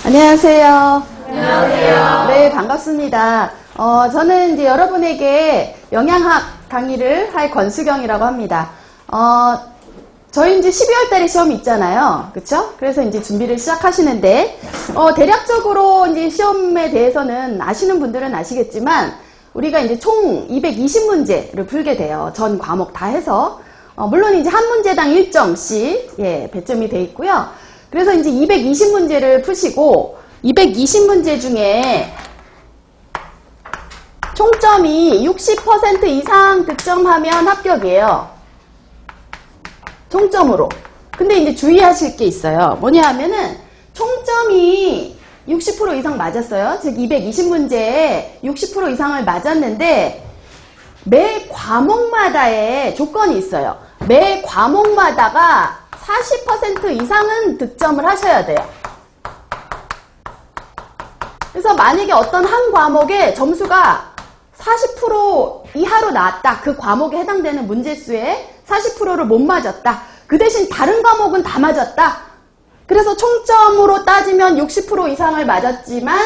안녕하세요. 안녕하세요. 네, 반갑습니다. 저는 이제 여러분에게 영양학 강의를 할 권수경이라고 합니다. 저희 이제 12월 달에 시험이 있잖아요. 그쵸? 그래서 이제 준비를 시작하시는데, 대략적으로 이제 시험에 대해서는 아시는 분들은 아시겠지만, 우리가 이제 총 220문제를 풀게 돼요. 전 과목 다 해서. 물론 이제 한 문제당 1점씩, 배점이 돼 있고요. 그래서 이제 220문제를 푸시고, 220문제 중에 총점이 60% 이상 득점하면 합격이에요. 총점으로. 근데 이제 주의하실 게 있어요. 뭐냐 하면은 총점이 60% 이상 맞았어요. 즉 220문제에 60% 이상을 맞았는데 매 과목마다의 조건이 있어요. 매 과목마다가 40% 이상은 득점을 하셔야 돼요. 그래서 만약에 어떤 한 과목에 점수가 40% 이하로 나왔다. 그 과목에 해당되는 문제수의 40%를 못 맞았다. 그 대신 다른 과목은 다 맞았다. 그래서 총점으로 따지면 60% 이상을 맞았지만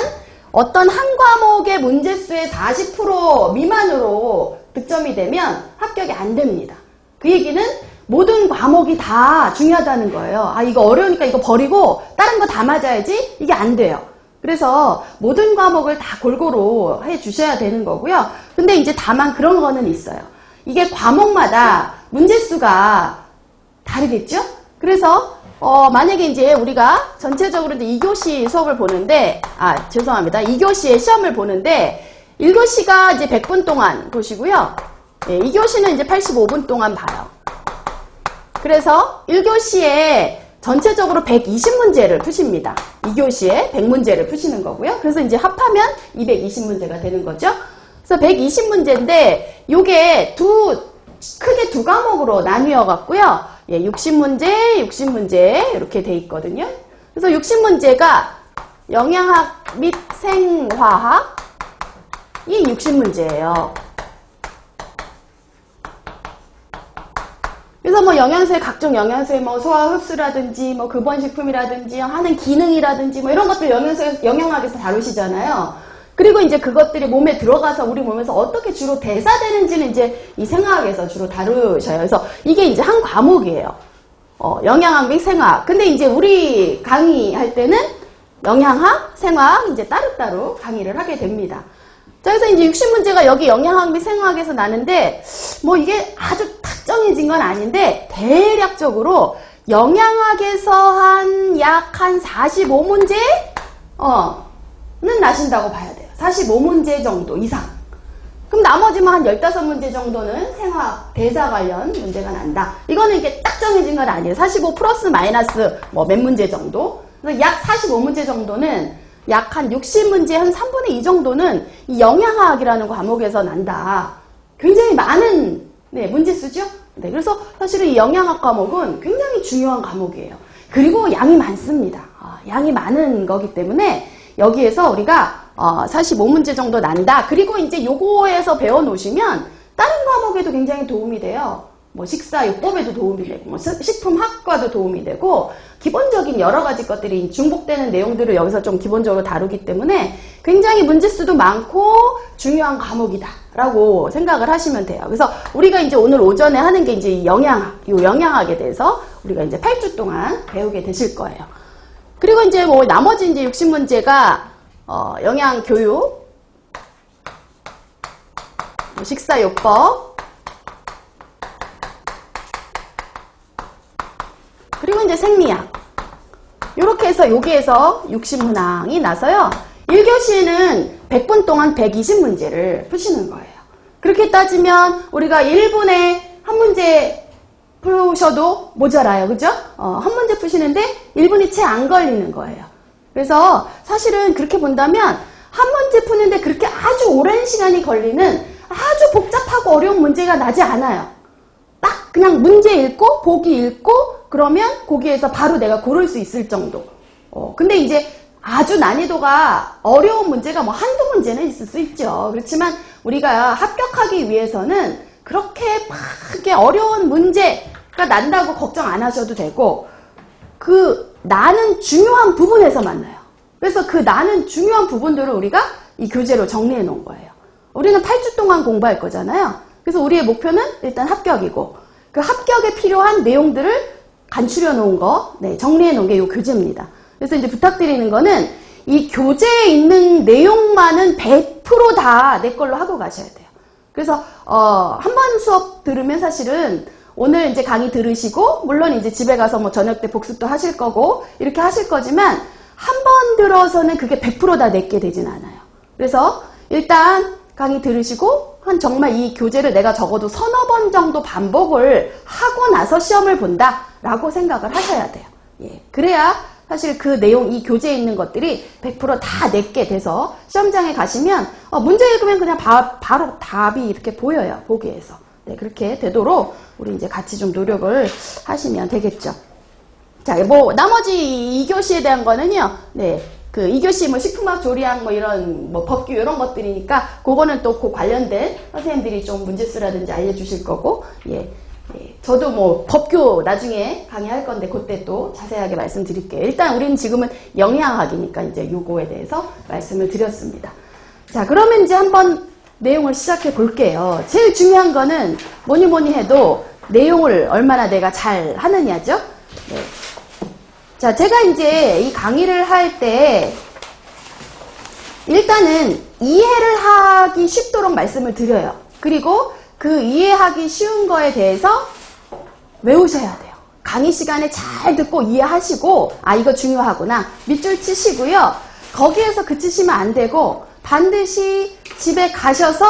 어떤 한 과목의 문제수의 40% 미만으로 득점이 되면 합격이 안 됩니다. 그 얘기는 모든 과목이 다 중요하다는 거예요. 이거 어려우니까 이거 버리고 다른 거 다 맞아야지? 이게 안 돼요. 그래서 모든 과목을 다 골고루 해 주셔야 되는 거고요. 근데 이제 다만 그런 거는 있어요. 이게 과목마다 문제수가 다르겠죠? 그래서 만약에 이제 우리가 전체적으로 이제 2교시 수업을 보는데, 죄송합니다. 2교시의 시험을 보는데, 1교시가 이제 100분 동안 보시고요. 2교시는 이제 85분 동안 봐요. 그래서 1교시에 전체적으로 120문제를 푸십니다. 2교시에 100문제를 푸시는 거고요. 그래서 이제 합하면 220문제가 되는 거죠. 그래서 120문제인데, 요게 크게 두 과목으로 나뉘어 갖고요. 60문제, 60문제 이렇게 돼 있거든요. 그래서 60문제가 영양학 및 생화학이 60문제예요. 그래서 뭐 영양소의 각종 영양소의 뭐 소화 흡수라든지 뭐 급원식품이라든지 하는 기능이라든지 뭐 이런 것들 영양학에서 다루시잖아요. 그리고 이제 그것들이 몸에 들어가서 우리 몸에서 어떻게 주로 대사되는지는 이제 이 생화학에서 주로 다루셔요. 그래서 이게 이제 한 과목이에요. 영양학 및 생화학. 근데 이제 우리 강의할 때는 영양학, 생화학 이제 따로따로 강의를 하게 됩니다. 자, 그래서 이제 60문제가 여기 영양학 및 생화학에서 나는데, 뭐 이게 아주 탁 정해진 건 아닌데, 대략적으로 영양학에서 약 한 45문제? 는 나신다고 봐야 돼요. 45문제 정도 이상. 그럼 나머지만 한 15문제 정도는 생화학, 대사 관련 문제가 난다. 이거는 이게 딱 정해진 건 아니에요. 45 플러스 마이너스 뭐 몇 문제 정도. 그래서 약 45문제 정도는 약 한 60문제 한 3분의 2 정도는 이 영양학이라는 과목에서 난다. 굉장히 많은 문제수죠. 그래서 사실은 이 영양학 과목은 굉장히 중요한 과목이에요. 그리고 양이 많습니다. 양이 많은 거기 때문에 여기에서 우리가 45문제 정도 난다. 그리고 이제 요거에서 배워놓으시면 다른 과목에도 굉장히 도움이 돼요. 뭐 식사요법에도 도움이 되고, 뭐 식품학과도 도움이 되고, 기본적인 여러 가지 것들이 중복되는 내용들을 여기서 좀 기본적으로 다루기 때문에 굉장히 문제수도 많고 중요한 과목이다라고 생각을 하시면 돼요. 그래서 우리가 이제 오늘 오전에 하는 게 이제 영양학, 이 영양학에 대해서 우리가 이제 8주 동안 배우게 되실 거예요. 그리고 이제 뭐 나머지 이제 60문제가 영양교육, 식사요법, 그리고 이제 생리학. 이렇게 해서 여기에서 60문항이 나서요. 1교시에는 100분 동안 120문제를 푸시는 거예요. 그렇게 따지면 우리가 1분에 한 문제 푸셔도 모자라요. 그죠? 한 문제 푸시는데 1분이 채 안 걸리는 거예요. 그래서 사실은 그렇게 본다면 한 문제 푸는데 그렇게 아주 오랜 시간이 걸리는 아주 복잡하고 어려운 문제가 나지 않아요. 딱 그냥 문제 읽고 보기 읽고 그러면 거기에서 바로 내가 고를 수 있을 정도. 근데 이제 아주 난이도가 어려운 문제가 뭐 한두 문제는 있을 수 있죠. 그렇지만 우리가 합격하기 위해서는 그렇게 막 어려운 문제가 난다고 걱정 안 하셔도 되고, 나는 중요한 부분에서 만나요. 그래서 그 나는 중요한 부분들을 우리가 이 교재로 정리해 놓은 거예요. 우리는 8주 동안 공부할 거잖아요. 그래서 우리의 목표는 일단 합격이고 그 합격에 필요한 내용들을 간추려 놓은 거, 네, 정리해 놓은 게 이 교재입니다. 그래서 이제 부탁드리는 거는 이 교재에 있는 내용만은 100% 다 내 걸로 하고 가셔야 돼요. 그래서 한 번 수업 들으면 사실은 오늘 이제 강의 들으시고 물론 이제 집에 가서 뭐 저녁 때 복습도 하실 거고 이렇게 하실 거지만 한 번 들어서는 그게 100% 다 내게 되진 않아요. 그래서 일단 강의 들으시고 한 정말 이 교재를 내가 적어도 서너 번 정도 반복을 하고 나서 시험을 본다라고 생각을 하셔야 돼요. 예, 그래야 사실 그 내용, 이 교재에 있는 것들이 100% 다 내게 돼서 시험장에 가시면 문제 읽으면 그냥 바로 답이 이렇게 보여요. 보기에서. 네, 그렇게 되도록 우리 이제 같이 좀 노력을 하시면 되겠죠. 자, 뭐 나머지 2교시에 대한 거는요. 네. 그 2교시 뭐 식품학 조리학 뭐 이런 뭐 법규 이런 것들이니까 그거는 또 그 관련된 선생님들이 좀 문제수라든지 알려주실 거고 예. 저도 뭐 법규 나중에 강의할 건데 그때 또 자세하게 말씀드릴게요. 일단 우리는 지금은 영양학이니까 이제 요거에 대해서 말씀을 드렸습니다. 자, 그러면 이제 한번 내용을 시작해 볼게요. 제일 중요한 거는 뭐니 해도 내용을 얼마나 내가 잘 하느냐죠. 네. 자, 제가 이제 이 강의를 할 때 일단은 이해를 하기 쉽도록 말씀을 드려요. 그리고 그 이해하기 쉬운 거에 대해서 외우셔야 돼요. 강의 시간에 잘 듣고 이해하시고 아 이거 중요하구나 밑줄 치시고요. 거기에서 그치시면 안 되고 반드시 집에 가셔서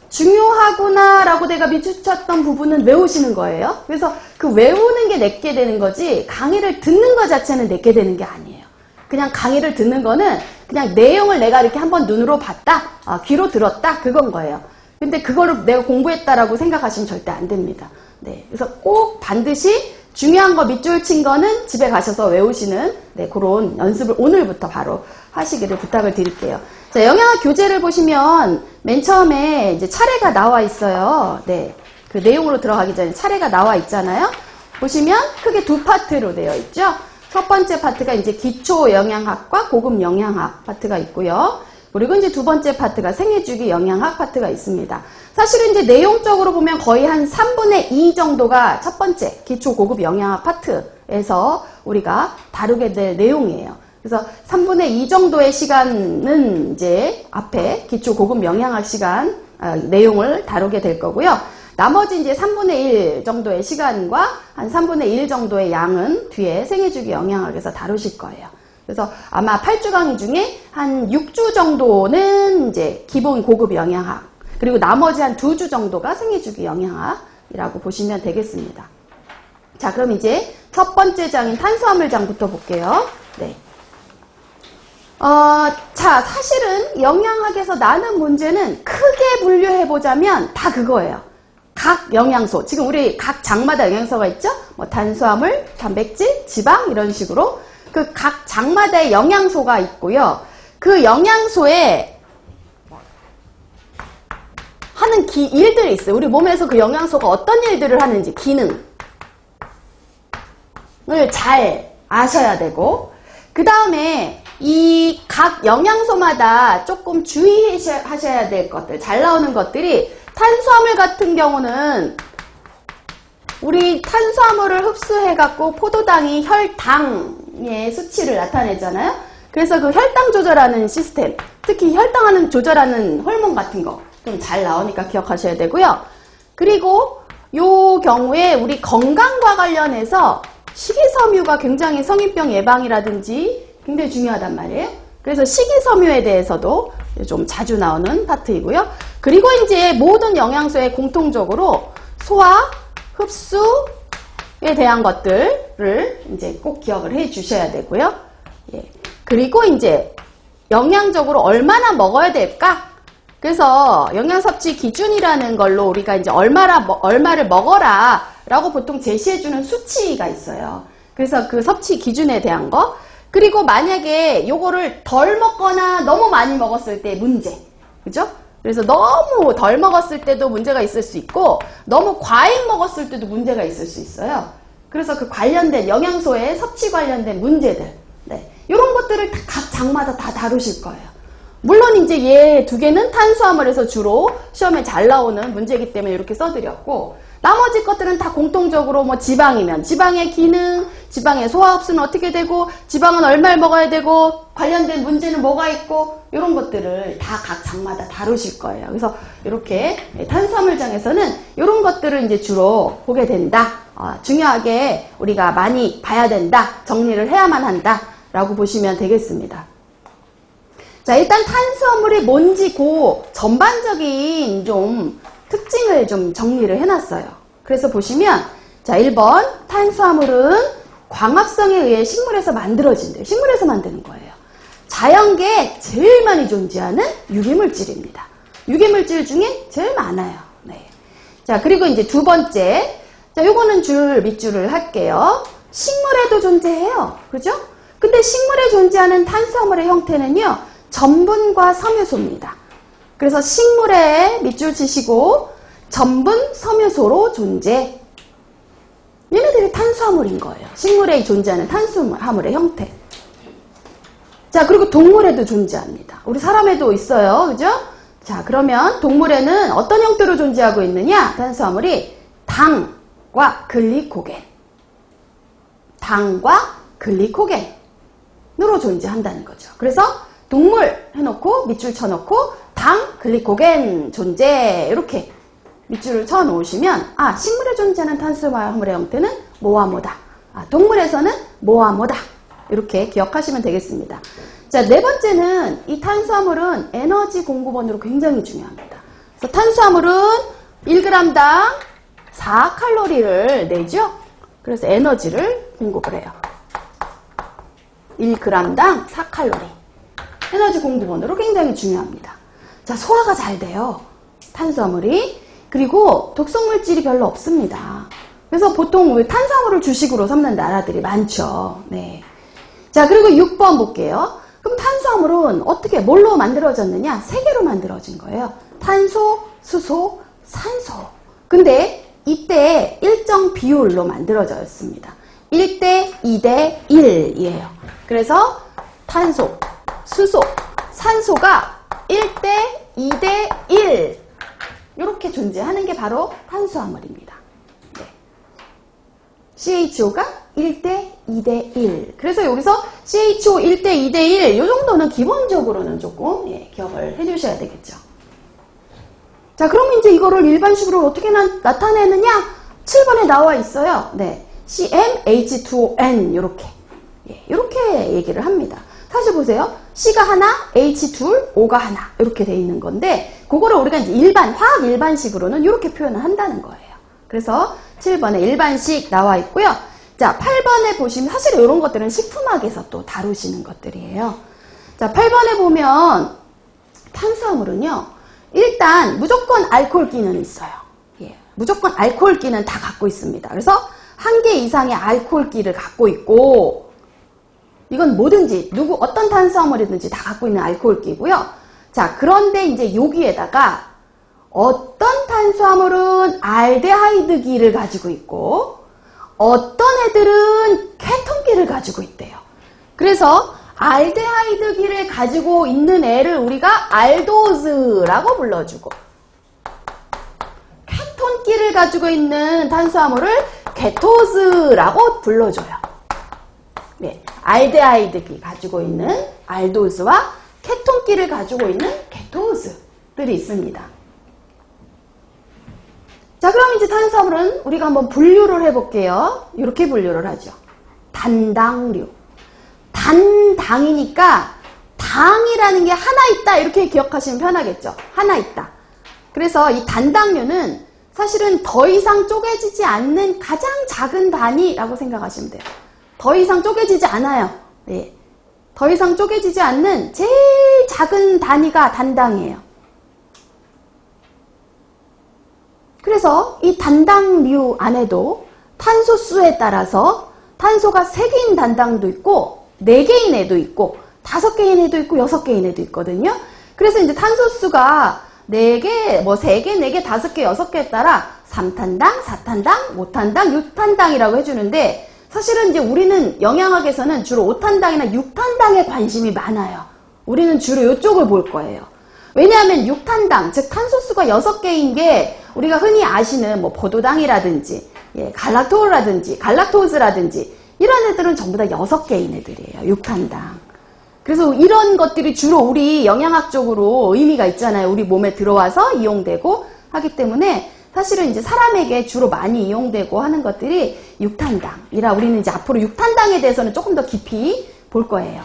중요하구나 라고 내가 밑줄 쳤던 부분은 외우시는 거예요. 그래서 그 외우는 게 내게 되는 거지 강의를 듣는 것 자체는 내게 되는 게 아니에요. 그냥 강의를 듣는 거는 그냥 내용을 내가 이렇게 한번 눈으로 봤다, 귀로 들었다 그건 거예요. 근데 그거를 내가 공부했다라고 생각하시면 절대 안 됩니다. 네, 그래서 꼭 반드시 중요한 거 밑줄 친 거는 집에 가셔서 외우시는 네, 그런 연습을 오늘부터 바로 하시기를 부탁을 드릴게요. 자, 영양학 교재를 보시면 맨 처음에 이제 차례가 나와 있어요. 네, 그 내용으로 들어가기 전에 차례가 나와 있잖아요. 보시면 크게 두 파트로 되어 있죠. 첫 번째 파트가 이제 기초 영양학과 고급 영양학 파트가 있고요. 그리고 이제 두 번째 파트가 생애주기 영양학 파트가 있습니다. 사실은 이제 내용적으로 보면 거의 한 3분의 2 정도가 첫 번째 기초 고급 영양학 파트에서 우리가 다루게 될 내용이에요. 그래서 3분의 2 정도의 시간은 이제 앞에 기초 고급 영양학 시간 내용을 다루게 될 거고요. 나머지 이제 3분의 1 정도의 시간과 한 3분의 1 정도의 양은 뒤에 생애주기 영양학에서 다루실 거예요. 그래서 아마 8주 강의 중에 한 6주 정도는 이제 기본 고급 영양학, 그리고 나머지 한 2주 정도가 생애주기 영양학이라고 보시면 되겠습니다. 자, 그럼 이제 첫 번째 장인 탄수화물장부터 볼게요. 네. 자, 사실은 영양학에서 나는 문제는 크게 분류해보자면 다 그거예요. 각 영양소, 지금 우리 각 장마다 영양소가 있죠? 뭐 탄수화물, 단백질, 지방 이런 식으로 그 각 장마다의 영양소가 있고요. 그 영양소에 하는 일들이 있어요. 우리 몸에서 그 영양소가 어떤 일들을 하는지 기능을 잘 아셔야 되고 그 다음에 이 각 영양소마다 조금 주의하셔야 될 것들, 잘 나오는 것들이 탄수화물 같은 경우는 우리 탄수화물을 흡수해갖고 포도당이 혈당의 수치를 나타내잖아요. 그래서 그 혈당 조절하는 시스템, 특히 혈당하는 조절하는 호르몬 같은 거 좀 잘 나오니까 기억하셔야 되고요. 그리고 요 경우에 우리 건강과 관련해서 식이섬유가 굉장히 성인병 예방이라든지 굉장히 중요하단 말이에요. 그래서 식이섬유에 대해서도 좀 자주 나오는 파트이고요. 그리고 이제 모든 영양소에 공통적으로 소화, 흡수에 대한 것들을 이제 꼭 기억을 해 주셔야 되고요. 예. 그리고 이제 영양적으로 얼마나 먹어야 될까? 그래서 영양섭취 기준이라는 걸로 우리가 이제 얼마를 먹어라 라고 보통 제시해주는 수치가 있어요. 그래서 그 섭취 기준에 대한 거. 그리고 만약에 요거를 덜 먹거나 너무 많이 먹었을 때 문제. 그죠? 그래서 너무 덜 먹었을 때도 문제가 있을 수 있고 너무 과잉 먹었을 때도 문제가 있을 수 있어요. 그래서 그 관련된 영양소의 섭취 관련된 문제들. 네. 이런 것들을 각 장마다 다 다루실 거예요. 물론 이제 얘 두 개는 탄수화물에서 주로 시험에 잘 나오는 문제이기 때문에 이렇게 써드렸고, 나머지 것들은 다 공통적으로 뭐 지방이면 지방의 기능, 지방의 소화흡수는 어떻게 되고, 지방은 얼마를 먹어야 되고, 관련된 문제는 뭐가 있고, 이런 것들을 다 각 장마다 다루실 거예요. 그래서 이렇게 탄수화물장에서는 이런 것들을 이제 주로 보게 된다. 중요하게 우리가 많이 봐야 된다. 정리를 해야만 한다. 라고 보시면 되겠습니다. 자, 일단 탄수화물이 뭔지 그 전반적인 좀 특징을 좀 정리를 해놨어요. 그래서 보시면, 자, 1번 탄수화물은 광합성에 의해 식물에서 만들어진대요. 식물에서 만드는 거예요. 자연계에 제일 많이 존재하는 유기물질입니다. 유기물질 중에 제일 많아요. 네. 자, 그리고 이제 두 번째, 자, 요거는 밑줄을 할게요. 식물에도 존재해요. 그죠? 근데 식물에 존재하는 탄수화물의 형태는요, 전분과 섬유소입니다. 그래서 식물에 밑줄 치시고 전분, 섬유소로 존재. 얘네들이 탄수화물인 거예요. 식물에 존재하는 탄수화물의 형태. 자, 그리고 동물에도 존재합니다. 우리 사람에도 있어요. 그죠? 자, 그러면 동물에는 어떤 형태로 존재하고 있느냐? 탄수화물이 당과 글리코겐. 당과 글리코겐으로 존재한다는 거죠. 그래서 동물 해놓고 밑줄 쳐놓고 당, 글리코겐 존재, 이렇게 밑줄을 쳐놓으시면, 아, 식물에 존재하는 탄수화물의 형태는 뭐와 뭐다. 아, 동물에서는 뭐와 뭐다. 이렇게 기억하시면 되겠습니다. 자, 네 번째는 이 탄수화물은 에너지 공급원으로 굉장히 중요합니다. 그래서 탄수화물은 1g당 4칼로리를 내죠. 그래서 에너지를 공급을 해요. 1g당 4칼로리. 에너지 공급원으로 굉장히 중요합니다. 자, 소화가 잘 돼요. 탄수화물이. 그리고 독성물질이 별로 없습니다. 그래서 보통 탄수화물을 주식으로 삼는 나라들이 많죠. 네. 자, 그리고 6번 볼게요. 그럼 탄수화물은 어떻게, 뭘로 만들어졌느냐? 3개로 만들어진 거예요. 탄소, 수소, 산소. 근데 이때 일정 비율로 만들어졌습니다. 1대 2대 1이에요. 그래서 탄소, 수소, 산소가 1대 2대 1 이렇게 존재하는 게 바로 탄수화물입니다. 네. CHO가 1대 2대 1. 그래서 여기서 CHO 1대 2대 1 이 정도는 기본적으로는 조금 기억을 해주셔야 되겠죠. 자, 그럼 이제 이거를 일반식으로 어떻게 나타내느냐? 7번에 나와 있어요. 네. CmH2ON 이렇게. 이렇게 얘기를 합니다. 사실 보세요. C가 하나, H 둘, O가 하나 이렇게 돼 있는 건데, 그거를 우리가 이제 화학 일반식으로는 이렇게 표현을 한다는 거예요. 그래서 7번에 일반식 나와 있고요. 자, 8번에 보시면 사실 이런 것들은 식품학에서 또 다루시는 것들이에요. 자, 8번에 보면 탄수화물은요, 일단 무조건 알코올기는 있어요. 무조건 알코올기는 다 갖고 있습니다. 그래서 1개 이상의 알코올기를 갖고 있고, 이건 뭐든지 어떤 탄수화물이든지 다 갖고 있는 알코올기고요. 자, 그런데 이제 여기에다가 어떤 탄수화물은 알데하이드기를 가지고 있고 어떤 애들은 케톤기를 가지고 있대요. 그래서 알데하이드기를 가지고 있는 애를 우리가 알도즈라고 불러주고, 케톤기를 가지고 있는 탄수화물을 케토즈라고 불러줘요. 네, 알데하이드기 가지고 있는 알도즈와 케톤기를 가지고 있는 케토즈들이 있습니다. 자, 그럼 이제 탄수화물은 우리가 한번 분류를 해볼게요. 이렇게 분류를 하죠. 단당류. 단당이니까 당이라는 게 하나 있다 이렇게 기억하시면 편하겠죠. 하나 있다. 그래서 이 단당류는 사실은 더 이상 쪼개지지 않는 가장 작은 단위라고 생각하시면 돼요. 더 이상 쪼개지지 않아요. 네. 더 이상 쪼개지지 않는 제일 작은 단위가 단당이에요. 그래서 이 단당류 안에도 탄소수에 따라서 탄소가 3개인 단당도 있고 4개인 애도 있고 5개인 애도 있고 6개인 애도 있거든요. 그래서 이제 탄소수가 4개, 3개, 4개, 5개, 6개에 따라 3탄당, 4탄당, 5탄당, 6탄당이라고 해주는데, 사실은 이제 우리는 영양학에서는 주로 5탄당이나 6탄당에 관심이 많아요. 우리는 주로 이쪽을 볼 거예요. 왜냐하면 6탄당, 즉 탄소수가 6개인 게 우리가 흔히 아시는 뭐 포도당이라든지 갈락토즈라든지 이런 애들은 전부 다 6개인 애들이에요. 6탄당. 그래서 이런 것들이 주로 우리 영양학적으로 의미가 있잖아요. 우리 몸에 들어와서 이용되고 하기 때문에 사실은 이제 사람에게 주로 많이 이용되고 하는 것들이 6탄당이라 우리는 이제 앞으로 6탄당에 대해서는 조금 더 깊이 볼 거예요.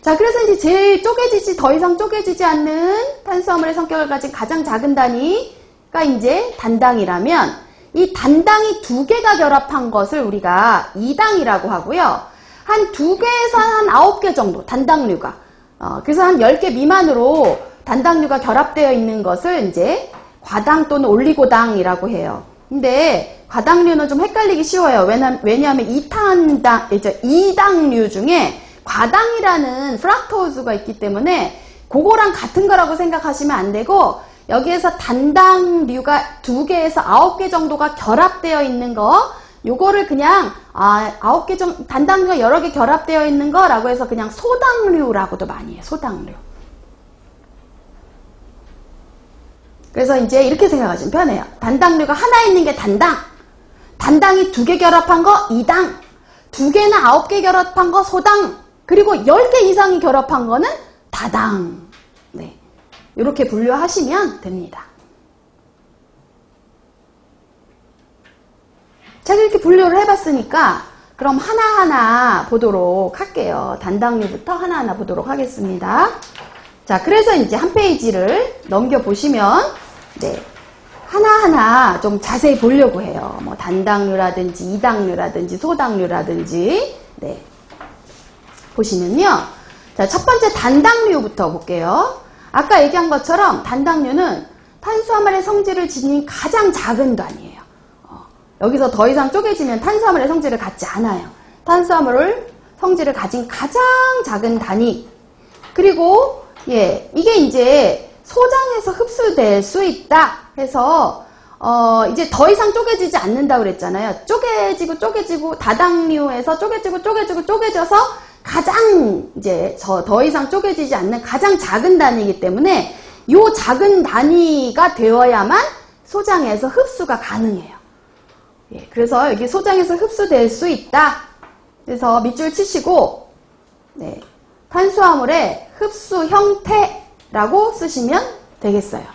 자, 그래서 이제 제일 더 이상 쪼개지지 않는 탄수화물의 성격을 가진 가장 작은 단위가 이제 단당이라면 이 단당이 2개가 결합한 것을 우리가 2당이라고 하고요. 한 2개에서 한 9개 정도 단당류가 그래서 한 10개 미만으로 단당류가 결합되어 있는 것을 이제 과당 또는 올리고당이라고 해요. 근데 과당류는 좀 헷갈리기 쉬워요. 왜냐하면 2당류 중에 과당이라는 프락토즈가 있기 때문에 그거랑 같은 거라고 생각하시면 안 되고 여기에서 단당류가 2개에서 9개 정도가 결합되어 있는 거 요거를 그냥 9개 정도 단당류가 여러 개 결합되어 있는 거라고 해서 그냥 소당류라고도 많이 해요. 소당류. 그래서 이제 이렇게 생각하시면 편해요. 단당류가 하나 있는 게 단당, 단당이 2개 결합한 거 2당, 2개나 9개 결합한 거 소당, 그리고 10개 이상이 결합한 거는 다당. 네, 이렇게 분류하시면 됩니다. 제가 이렇게 분류를 해봤으니까 그럼 하나하나 보도록 할게요. 단당류부터 하나하나 보도록 하겠습니다. 자, 그래서 이제 한 페이지를 넘겨보시면 네, 하나하나 좀 자세히 보려고 해요. 뭐 단당류라든지 이당류라든지 소당류라든지 네, 보시면요. 자, 첫 번째 단당류부터 볼게요. 아까 얘기한 것처럼 단당류는 탄수화물의 성질을 지닌 가장 작은 단위예요. 여기서 더 이상 쪼개지면 탄수화물의 성질을 갖지 않아요. 탄수화물을 성질을 가진 가장 작은 단위. 그리고 이게 이제 소장에서 흡수될 수 있다 해서 이제 더 이상 쪼개지지 않는다고 그랬잖아요. 쪼개지고 다당류에서 쪼개져서 가장 이제 더 이상 쪼개지지 않는 가장 작은 단위이기 때문에 이 작은 단위가 되어야만 소장에서 흡수가 가능해요. 그래서 여기 소장에서 흡수될 수 있다. 그래서 밑줄 치시고 네, 탄수화물의 흡수 형태라고 쓰시면 되겠어요.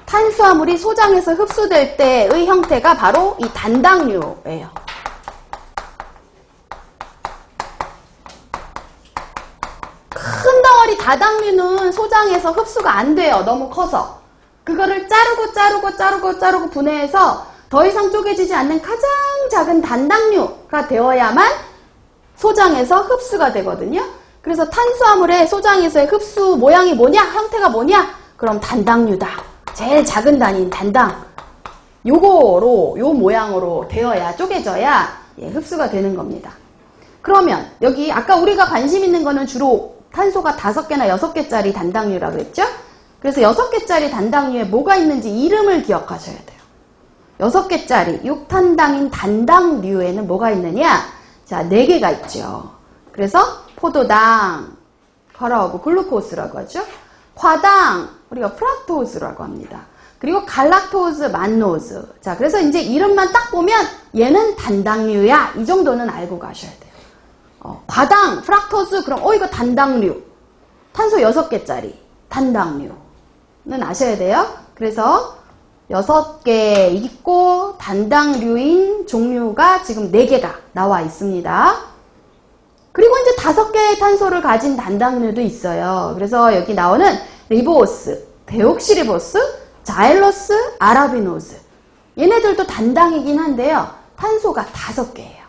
탄수화물이 소장에서 흡수될 때의 형태가 바로 이 단당류예요. 큰 덩어리 다당류는 소장에서 흡수가 안 돼요. 너무 커서. 그거를 자르고 분해해서 더 이상 쪼개지지 않는 가장 작은 단당류가 되어야만 소장에서 흡수가 되거든요. 그래서 탄수화물의 소장에서의 흡수 모양이 뭐냐? 형태가 뭐냐? 그럼 단당류다. 제일 작은 단위인 단당. 요 모양으로 되어야, 쪼개져야 흡수가 되는 겁니다. 그러면 여기 아까 우리가 관심 있는 거는 주로 탄소가 5개나 6개짜리 단당류라고 했죠? 그래서 6개짜리 단당류에 뭐가 있는지 이름을 기억하셔야 돼요. 6개짜리 6탄당인 단당류에는 뭐가 있느냐? 자, 4개가 있죠. 그래서 포도당, 걸어오고 글루코스라고 하죠. 과당, 우리가 프락토즈라고 합니다. 그리고 갈락토즈, 만노즈. 자, 그래서 이제 이름만 딱 보면 얘는 단당류야. 이 정도는 알고 가셔야 돼요. 과당, 프락토즈, 그럼 이거 단당류. 탄소 6개짜리 단당류는 아셔야 돼요. 그래서 6개 있고 단당류인 종류가 지금 4개가 나와 있습니다. 그리고 이제 5개의 탄소를 가진 단당류도 있어요. 그래서 여기 나오는 리보스, 데옥시리보스, 자일로스, 아라비노스. 얘네들도 단당이긴 한데요. 탄소가 5개예요.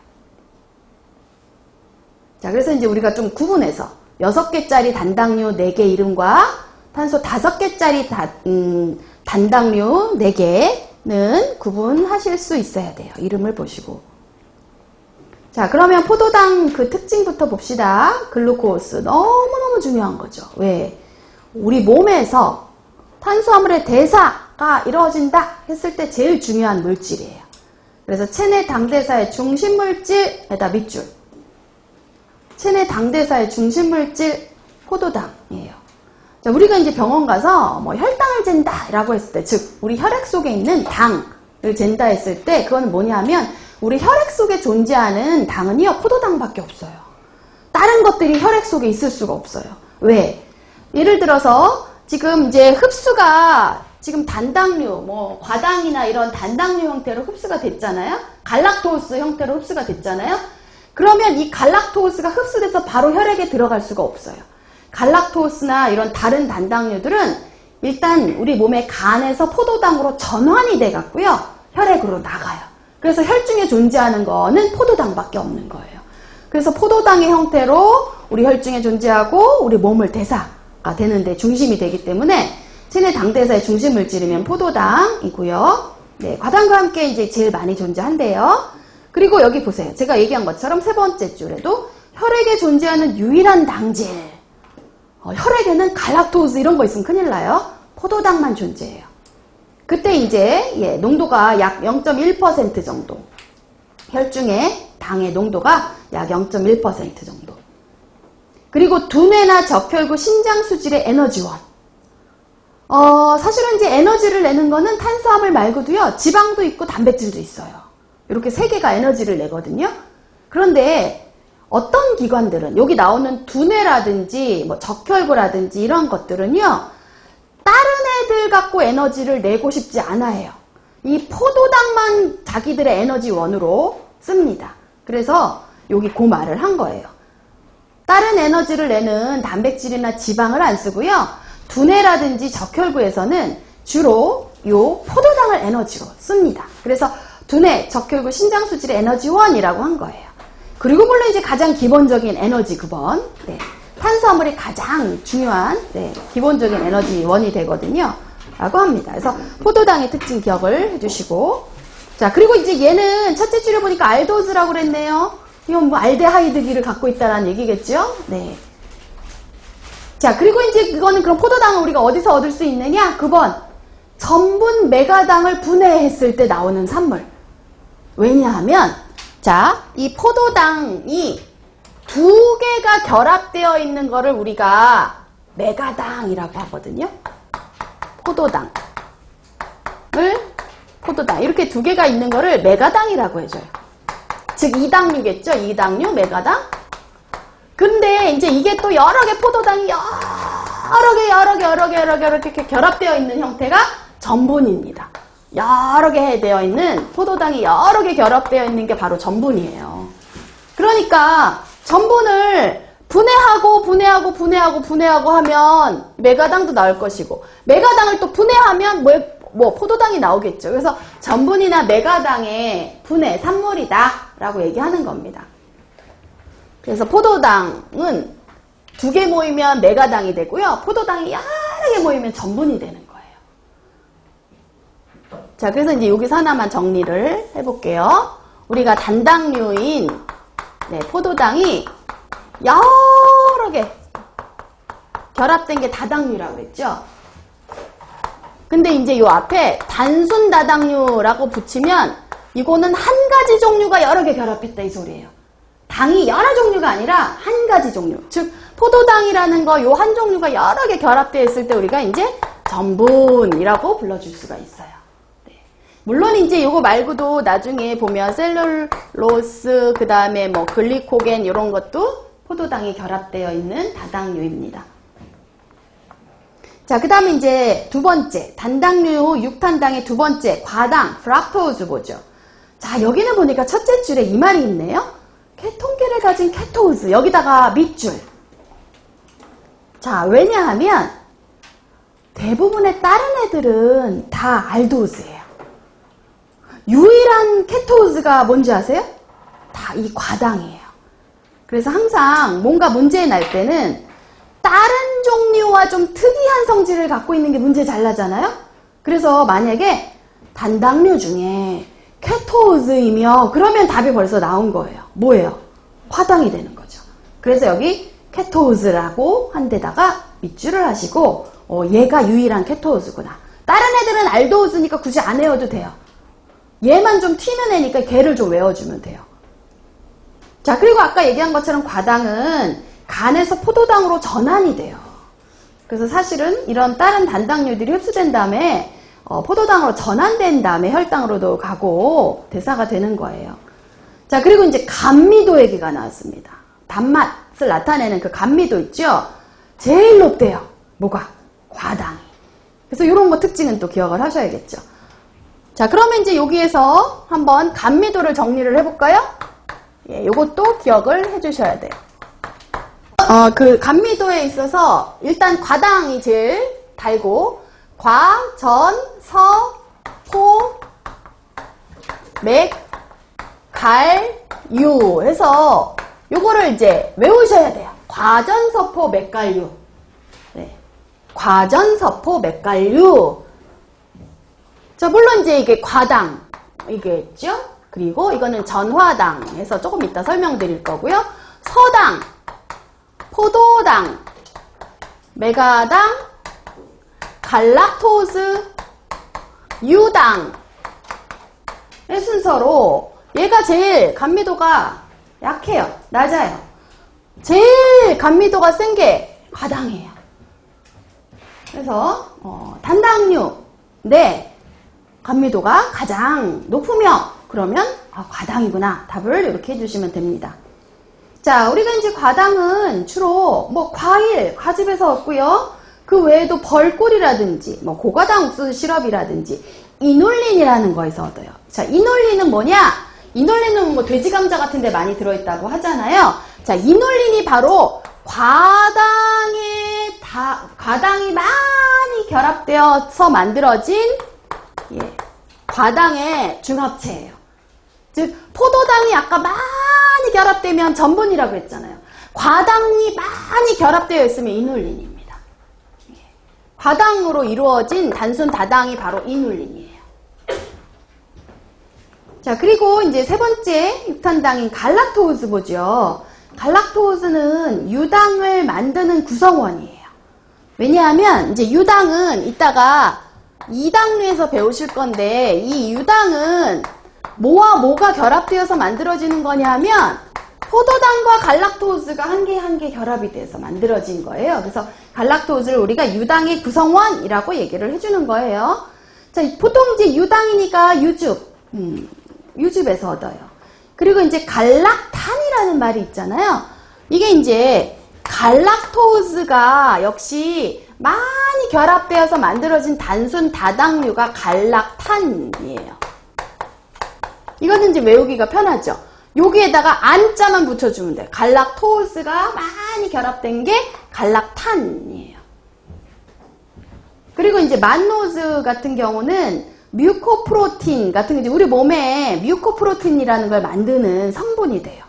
자, 그래서 이제 우리가 좀 구분해서 6개짜리 단당류 4개 이름과 탄소 5개짜리 단당류 4개는 구분하실 수 있어야 돼요. 이름을 보시고. 자, 그러면 포도당 그 특징부터 봅시다. 글루코스. 너무너무 중요한 거죠. 왜? 우리 몸에서 탄수화물의 대사가 이루어진다 했을 때 제일 중요한 물질이에요. 그래서 체내 당대사의 중심물질에다 밑줄. 체내 당대사의 중심물질 포도당이에요. 자, 우리가 이제 병원 가서 뭐 혈당을 잰다라고 했을 때, 즉 우리 혈액 속에 있는 당을 잰다 했을 때 그건 뭐냐면 우리 혈액 속에 존재하는 당은요 포도당밖에 없어요. 다른 것들이 혈액 속에 있을 수가 없어요. 왜? 예를 들어서 지금 이제 흡수가 지금 단당류, 뭐 과당이나 이런 단당류 형태로 흡수가 됐잖아요. 갈락토스 형태로 흡수가 됐잖아요. 그러면 이 갈락토스가 흡수돼서 바로 혈액에 들어갈 수가 없어요. 갈락토스나 이런 다른 단당류들은 일단 우리 몸의 간에서 포도당으로 전환이 돼 갖고요. 혈액으로 나가요. 그래서 혈중에 존재하는 거는 포도당밖에 없는 거예요. 그래서 포도당의 형태로 우리 혈중에 존재하고 우리 몸을 대사가 되는데 중심이 되기 때문에 체내 당대사의 중심물질이면 포도당이고요. 네, 과당과 함께 이제 제일 많이 존재한대요. 그리고 여기 보세요. 제가 얘기한 것처럼 세 번째 줄에도 혈액에 존재하는 유일한 당질. 혈액에는 갈락토스 이런 거 있으면 큰일 나요. 포도당만 존재해요. 그때 이제 농도가 약 0.1% 정도. 혈중의 당의 농도가 약 0.1% 정도. 그리고 두뇌나 적혈구, 신장 수질의 에너지원. 사실은 이제 에너지를 내는 거는 탄수화물 말고도요, 지방도 있고 단백질도 있어요. 이렇게 세 개가 에너지를 내거든요. 그런데 어떤 기관들은, 여기 나오는 두뇌라든지, 뭐 적혈구라든지 이런 것들은요, 다른 애들 갖고 에너지를 내고 싶지 않아 해요. 이 포도당만 자기들의 에너지원으로 씁니다. 그래서 여기 그 말을 한 거예요. 다른 에너지를 내는 단백질이나 지방을 안 쓰고요. 두뇌라든지 적혈구에서는 주로 요 포도당을 에너지로 씁니다. 그래서 두뇌, 적혈구, 신장 수질의 에너지원이라고 한 거예요. 그리고 물론 이제 가장 기본적인 에너지 구번, 네, 탄수화물이 가장 중요한 기본적인 에너지원이 되거든요. 라고 합니다. 그래서 포도당의 특징 기억을 해주시고, 자, 그리고 이제 얘는 첫째 줄에 보니까 알도즈라고 그랬네요. 이건 뭐 알데하이드기를 갖고 있다는 얘기겠죠? 네. 자, 그리고 이제 그거는 그럼 포도당을 우리가 어디서 얻을 수 있느냐? 9번. 전분 메가당을 분해했을 때 나오는 산물. 왜냐하면, 자, 이 포도당이 두 개가 결합되어 있는 거를 우리가 메가당이라고 하거든요. 포도당. 이렇게 두 개가 있는 거를 메가당이라고 해줘요. 즉, 이당류겠죠? 이당류, 메가당. 근데 이제 이게 또 여러 개 포도당이 여러 개 이렇게 결합되어 있는 형태가 전분입니다. 여러 개 되어 있는 포도당이 여러 개 결합되어 있는 게 바로 전분이에요. 그러니까 전분을 분해하고 하면 메가당도 나올 것이고, 메가당을 또 분해하면 뭐 포도당이 나오겠죠. 그래서 전분이나 메가당의 분해 산물이다 라고 얘기하는 겁니다. 그래서 포도당은 두 개 모이면 메가당이 되고요. 포도당이 여러 개 모이면 전분이 되는 거예요. 자, 그래서 이제 여기서 하나만 정리를 해볼게요. 우리가 단당류인 포도당이 여러 개 결합된 게 다당류라고 했죠. 근데 이제 요 앞에 단순 다당류라고 붙이면 이거는 한 가지 종류가 여러 개 결합했다 이 소리예요. 당이 여러 종류가 아니라 한 가지 종류. 즉 포도당이라는 거 요 한 종류가 여러 개 결합되어 있을 때 우리가 이제 전분이라고 불러줄 수가 있어요. 네. 물론 이제 요거 말고도 나중에 보면 셀룰로스, 그 다음에 뭐 글리코겐 이런 것도 포도당이 결합되어 있는 다당류입니다. 자, 그 다음에 이제 두 번째, 단당류 6탄당의 두 번째, 과당, 프락토즈 보죠. 자, 여기는 보니까 첫째 줄에 이 말이 있네요. 케톤계를 가진 케토즈, 여기다가 밑줄. 자, 왜냐하면 대부분의 다른 애들은 다 알도즈예요. 유일한 케토즈가 뭔지 아세요? 다 이 과당이에요. 그래서 항상 뭔가 문제 날 때는 다른 종류와 좀 특이한 성질을 갖고 있는 게 문제 잘 나잖아요? 그래서 만약에 단당류 중에 케토즈이며 그러면 답이 벌써 나온 거예요. 뭐예요? 과당이 되는 거죠. 그래서 여기 케토즈라고 한 데다가 밑줄을 하시고 얘가 유일한 케토즈구나. 다른 애들은 알도즈니까 굳이 안 외워도 돼요. 얘만 좀 튀는 애니까 걔를 좀 외워주면 돼요. 자, 그리고 아까 얘기한 것처럼 과당은 간에서 포도당으로 전환이 돼요. 그래서 사실은 이런 다른 단당류들이 흡수된 다음에 포도당으로 전환된 다음에 혈당으로도 가고 대사가 되는 거예요. 자, 그리고 이제 감미도 얘기가 나왔습니다. 단맛을 나타내는 그 감미도 있죠? 제일 높대요. 뭐가? 과당이. 그래서 이런 거 특징은 또 기억을 하셔야겠죠. 자, 그러면 이제 여기에서 한번 감미도를 정리를 해볼까요? 예, 요것도 기억을 해주셔야 돼요. 그 감미도에 있어서 일단 과당이 제일 달고 과, 전, 서, 포, 맥, 갈, 유 해서 요거를 이제 외우셔야 돼요. 과전서포 맥갈유. 네. 과전서포 맥갈유. 자, 물론 이제 이게 과당이겠죠? 그리고 이거는 전화당 해서 조금 이따 설명드릴 거고요. 서당, 포도당, 메가당, 갈락토스, 유당의 순서로 얘가 제일 감미도가 약해요. 낮아요. 제일 감미도가 센 게 과당이에요. 그래서 단당류인데 감미도가 가장 높으며 그러면 과당이구나. 답을 이렇게 해주시면 됩니다. 자, 우리가 이제 과당은 주로 뭐 과일, 과즙에서 얻고요. 그 외에도 벌꿀이라든지 뭐 고과당 옥수수 시럽이라든지 이놀린이라는 거에서 얻어요. 자, 이놀린은 뭐냐? 이놀린은 뭐 돼지 감자 같은 데 많이 들어있다고 하잖아요. 자, 이놀린이 바로 과당이 많이 결합되어서 만들어진 과당의 중합체예요. 즉 포도당이 아까 많이 결합되면 전분이라고 했잖아요. 과당이 많이 결합되어 있으면 이놀린입니다. 과당으로 이루어진 단순 다당이 바로 이놀린이에요. 자, 그리고 이제 세 번째 육탄당인 갈락토스 보죠. 갈락토스는 유당을 만드는 구성원이에요. 왜냐하면 이제 유당은 이따가 2당류에서 배우실 건데 이 유당은 뭐와 뭐가 결합되어서 만들어지는 거냐 하면 포도당과 갈락토스가 한 개 한 개 결합이 돼서 만들어진 거예요. 그래서 갈락토스를 우리가 유당의 구성원이라고 얘기를 해주는 거예요. 자, 보통 이제 유당이니까 유즙에서 얻어요. 그리고 이제 갈락탄이라는 말이 있잖아요. 이게 이제 갈락토스가 역시 많이 결합되어서 만들어진 단순 다당류가 갈락탄이에요. 이거는 이제 외우기가 편하죠. 여기에다가 안자만 붙여주면 돼요. 갈락토스가 많이 결합된 게 갈락탄이에요. 그리고 이제 만노즈 같은 경우는 뮤코프로틴 같은 게 이제 우리 몸에 뮤코프로틴이라는 걸 만드는 성분이 돼요.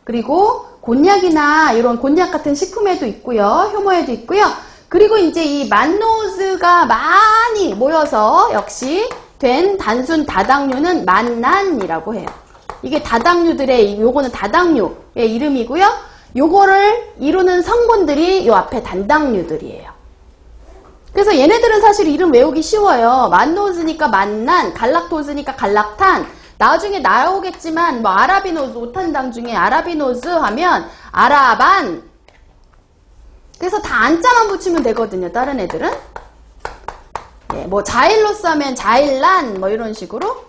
그리고 곤약이나 이런 곤약 같은 식품에도 있고요. 효모에도 있고요. 그리고 이제 이 만노즈가 많이 모여서 역시 된 단순 다당류는 만난이라고 해요. 이게 다당류들의, 요거는 다당류의 이름이고요. 요거를 이루는 성분들이 요 앞에 단당류들이에요. 그래서 얘네들은 사실 이름 외우기 쉬워요. 만노즈니까 만난, 갈락토스니까 갈락탄. 나중에 나오겠지만 뭐 아라비노즈, 5탄당 중에 아라비노즈 하면 아라반. 그래서 다 안자만 붙이면 되거든요. 다른 애들은. 네, 뭐 자일로스 하면 자일란 뭐 이런 식으로.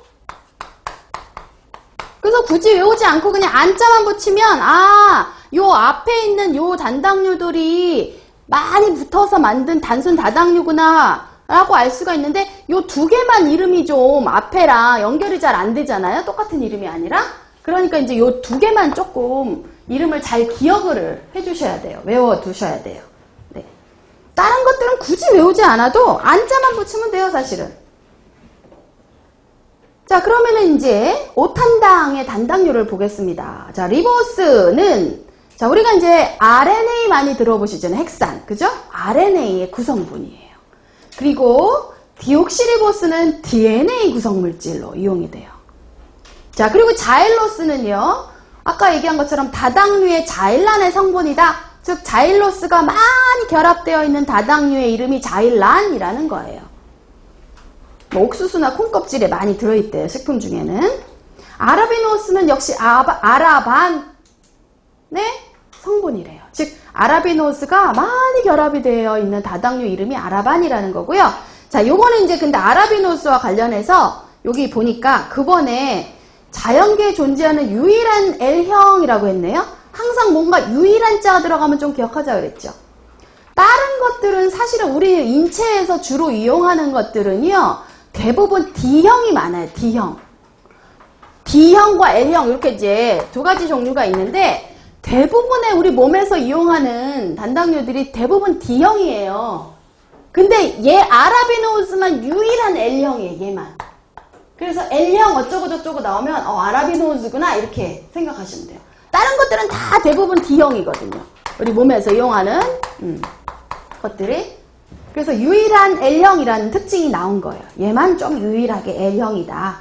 그래서 굳이 외우지 않고 그냥 안자만 붙이면 요 앞에 있는 요 단당류들이 많이 붙어서 만든 단순 다당류구나 라고 알 수가 있는데 요 두 개만 이름이 좀 앞에랑 연결이 잘 안 되잖아요. 똑같은 이름이 아니라. 그러니까 이제 요 두 개만 조금 이름을 잘 기억을 해주셔야 돼요. 외워두셔야 돼요. 네. 다른 것들은 굳이 외우지 않아도 안자만 붙이면 돼요, 사실은. 자, 그러면은 이제 5탄당의 단당류를 보겠습니다. 자, 리보스는 자, 우리가 이제 RNA 많이 들어보시잖아요. 핵산. 그죠? RNA의 구성분이에요. 그리고 디옥시리보스는 DNA 구성물질로 이용이 돼요. 자, 그리고 자일로스는요. 아까 얘기한 것처럼 다당류의 자일란의 성분이다. 즉 자일로스가 많이 결합되어 있는 다당류의 이름이 자일란이라는 거예요. 뭐 옥수수나 콩껍질에 많이 들어있대요. 식품 중에는. 아라비노스는 역시 아라반의 성분이래요. 즉 아라비노스가 많이 결합이 되어 있는 다당류 이름이 아라반이라는 거고요. 자, 요거는 이제 근데 아라비노스와 관련해서 여기 보니까 그번에 자연계에 존재하는 유일한 L형이라고 했네요. 항상 뭔가 유일한 자가 들어가면 좀 기억하자 그랬죠. 다른 것들은 사실은 우리 인체에서 주로 이용하는 것들은요, 대부분 D형이 많아요. D형. D형과 L형 이렇게 이제 두 가지 종류가 있는데 대부분의 우리 몸에서 이용하는 단당류들이 대부분 D형이에요. 근데 얘 아라비노스만 유일한 L형이에요. 얘만. 그래서 L형 어쩌고 저쩌고 나오면 아라비노스구나 이렇게 생각하시면 돼요. 다른 것들은 다 대부분 D형이거든요. 우리 몸에서 이용하는 것들이. 그래서 유일한 L형이라는 특징이 나온 거예요. 얘만 좀 유일하게 L형이다.